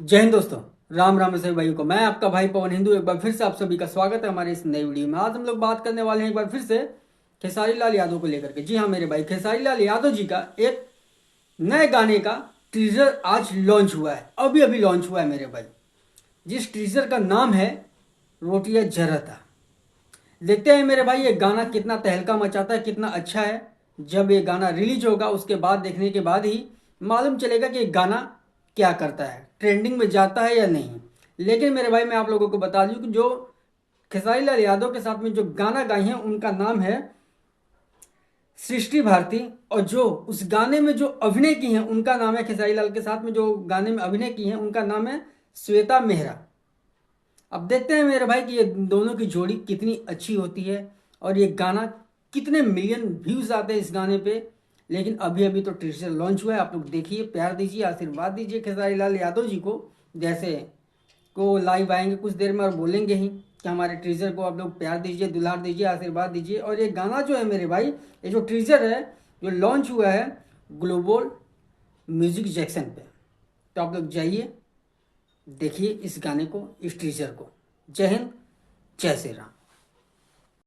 जय हिंद दोस्तों। राम राम सभी भाइयों को, मैं आपका भाई पवन हिंदू एक बार फिर से आप सभी का स्वागत है हमारे इस नई वीडियो में। आज हम लोग बात करने वाले हैं एक बार फिर से खेसारी लाल यादव को लेकर के। जी हाँ मेरे भाई, खेसारी लाल यादव जी का एक नए गाने का टीजर आज लॉन्च हुआ है, अभी अभी लॉन्च हुआ है मेरे भाई। जिस टीजर का नाम है रोटियां जरता। देखते हैं मेरे भाई ये गाना कितना तहलका मचाता है, कितना अच्छा है। जब ये गाना रिलीज होगा उसके बाद देखने के बाद ही मालूम चलेगा कि ये गाना क्या करता है, ट्रेंडिंग में जाता है या नहीं। लेकिन मेरे भाई मैं आप लोगों को बता दूं कि जो खेसारी लाल यादव के साथ में जो गाना गाई हैं उनका नाम है सृष्टि भारती, और जो उस गाने में जो अभिनय की हैं उनका नाम है, खेसारी लाल के साथ में जो गाने में अभिनय की हैं उनका नाम है श्वेता मेहरा। अब देखते हैं मेरे भाई कि ये दोनों की जोड़ी कितनी अच्छी होती है और ये गाना कितने मिलियन व्यूज आते हैं इस गाने पे। लेकिन अभी अभी तो टीजर लॉन्च हुआ है, आप लोग देखिए, प्यार दीजिए, आशीर्वाद दीजिए खेसारी लाल यादव जी को। जैसे को लाइव आएंगे कुछ देर में और बोलेंगे ही कि हमारे टीजर को आप लोग प्यार दीजिए, दुलार दीजिए, आशीर्वाद दीजिए। और ये गाना जो है मेरे भाई, ये जो टीजर है जो लॉन्च हुआ है ग्लोबल म्यूजिक जैक्सन पे। तो आप लोग जाइए देखिए इस गाने को, इस टीजर को। जय हिंद, जय श्री राम।